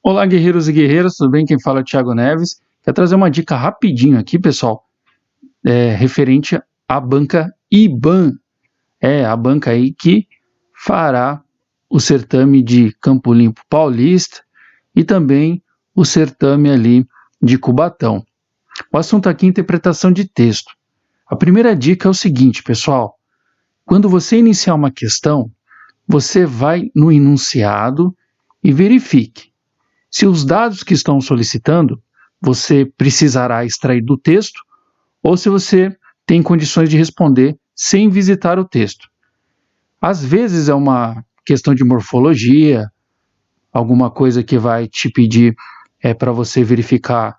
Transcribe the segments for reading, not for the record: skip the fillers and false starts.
Olá, guerreiros e guerreiras, tudo bem? Quem fala é o Thiago Neves. Quero trazer uma dica rapidinho aqui, pessoal, referente à banca IBAN. É a banca aí que fará o certame de Campo Limpo Paulista e também o certame ali de Cubatão. O assunto aqui é interpretação de texto. A primeira dica é o seguinte, pessoal: quando você iniciar uma questão, você vai no enunciado e verifique se os dados que estão solicitando você precisará extrair do texto ou se você tem condições de responder sem visitar o texto. Às vezes é uma questão de morfologia, alguma coisa que vai te pedir para você verificar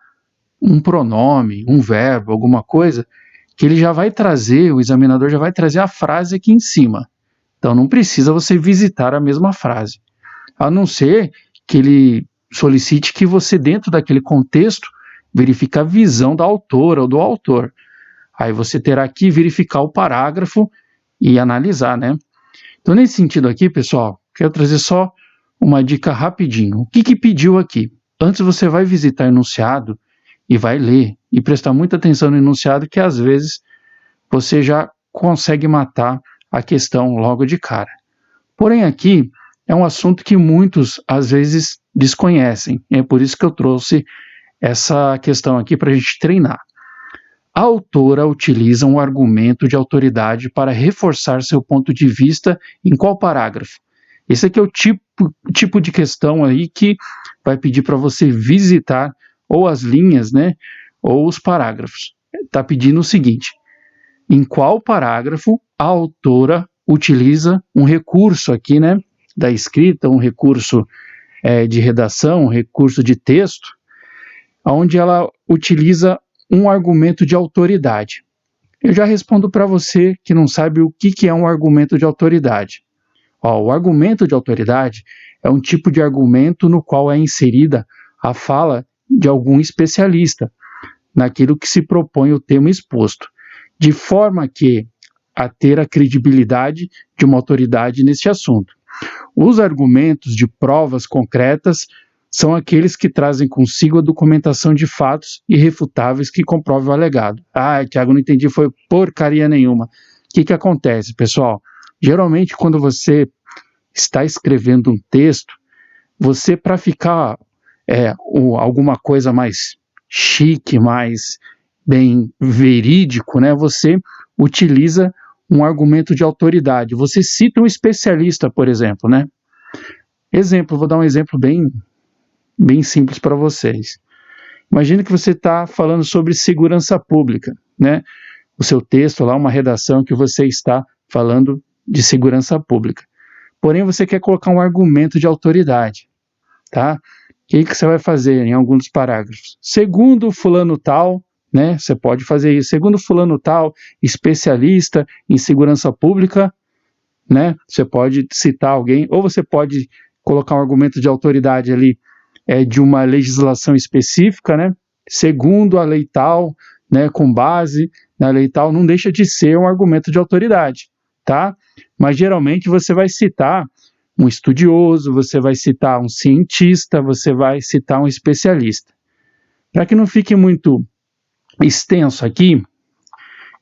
um pronome, um verbo, alguma coisa, que ele já vai trazer, o examinador já vai trazer a frase aqui em cima. Então não precisa você visitar a mesma frase, a não ser que ele solicite que você, dentro daquele contexto, verifique a visão da autora ou do autor. Aí você terá que verificar o parágrafo e analisar, né? Então, nesse sentido aqui, pessoal, quero trazer só uma dica rapidinho. O que pediu aqui? Antes você vai visitar o enunciado e vai ler e prestar muita atenção no enunciado, que às vezes você já consegue matar a questão logo de cara. Porém, aqui é um assunto que muitos, às vezes, desconhecem. É por isso que eu trouxe essa questão aqui para a gente treinar. A autora utiliza um argumento de autoridade para reforçar seu ponto de vista em qual parágrafo? Esse aqui é o tipo de questão aí que vai pedir para você visitar ou as linhas, né, ou os parágrafos. Está pedindo o seguinte: em qual parágrafo a autora utiliza um recurso aqui, né, da escrita, um recurso de redação, um recurso de texto, onde ela utiliza um argumento de autoridade. Eu já respondo para você que não sabe o que é um argumento de autoridade. O argumento de autoridade é um tipo de argumento no qual é inserida a fala de algum especialista naquilo que se propõe o tema exposto, de forma que a ter a credibilidade de uma autoridade neste assunto. Os argumentos de provas concretas são aqueles que trazem consigo a documentação de fatos irrefutáveis que comprovem o alegado. Thiago, não entendi, foi porcaria nenhuma. O que acontece, pessoal? Geralmente, quando você está escrevendo um texto, você, para ficar alguma coisa mais chique, mais bem verídico, né, você utiliza um argumento de autoridade. Você cita um especialista, por exemplo, né? Vou dar um exemplo bem simples para vocês. Imagina que você está falando sobre segurança pública, né? O seu texto lá, uma redação que você está falando de segurança pública. Porém, você quer colocar um argumento de autoridade, tá? O que você vai fazer em alguns parágrafos? Segundo fulano tal, né? Você pode fazer isso. Segundo fulano tal, especialista em segurança pública, né? Você pode citar alguém, ou você pode colocar um argumento de autoridade ali, de uma legislação específica, né? Segundo a lei tal, né? Com base na lei tal, não deixa de ser um argumento de autoridade, tá? Mas geralmente você vai citar um estudioso, você vai citar um cientista, você vai citar um especialista. Para que não fique muito extenso aqui,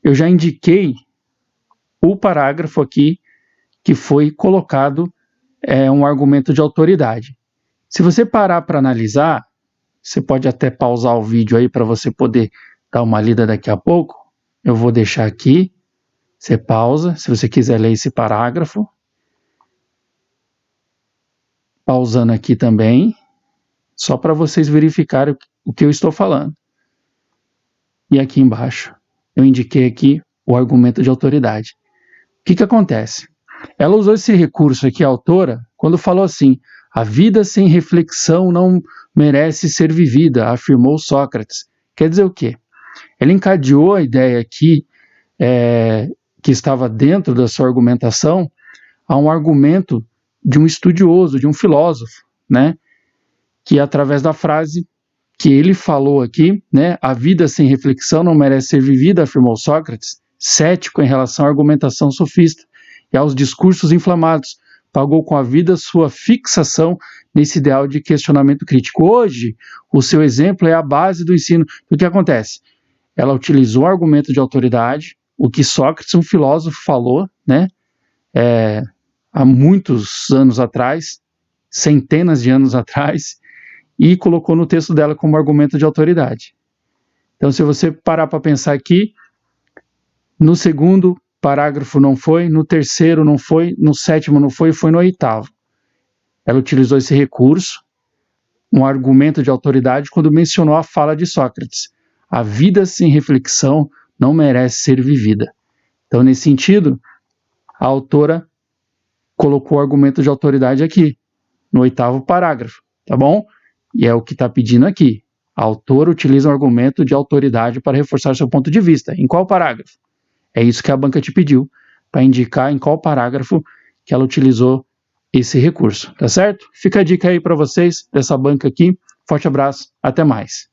eu já indiquei o parágrafo aqui que foi colocado um argumento de autoridade. Se você parar para analisar, você pode até pausar o vídeo aí para você poder dar uma lida daqui a pouco. Eu vou deixar aqui, você pausa, se você quiser ler esse parágrafo. Pausando aqui também, só para vocês verificarem o que eu estou falando. E aqui embaixo, eu indiquei aqui o argumento de autoridade. O que acontece? Ela usou esse recurso aqui, a autora, quando falou assim: a vida sem reflexão não merece ser vivida, afirmou Sócrates. Quer dizer o quê? Ela encadeou a ideia aqui, que estava dentro da sua argumentação, a um argumento de um estudioso, de um filósofo, né? Que através da frase que ele falou aqui, né? A vida sem reflexão não merece ser vivida, afirmou Sócrates, cético em relação à argumentação sofista e aos discursos inflamados, pagou com a vida sua fixação nesse ideal de questionamento crítico. Hoje, o seu exemplo é a base do ensino. O que acontece? Ela utilizou o argumento de autoridade, o que Sócrates, um filósofo, falou, né? Há muitos anos atrás, centenas de anos atrás, e colocou no texto dela como argumento de autoridade. Então, se você parar para pensar aqui, no segundo parágrafo não foi, no terceiro não foi, no sétimo não foi, foi no oitavo. Ela utilizou esse recurso, um argumento de autoridade, quando mencionou a fala de Sócrates. A vida sem reflexão não merece ser vivida. Então, nesse sentido, a autora colocou o argumento de autoridade aqui, no oitavo parágrafo, tá bom? E é o que está pedindo aqui. A autora utiliza um argumento de autoridade para reforçar seu ponto de vista. Em qual parágrafo? É isso que a banca te pediu, para indicar em qual parágrafo que ela utilizou esse recurso, tá certo? Fica a dica aí para vocês dessa banca aqui. Forte abraço, até mais.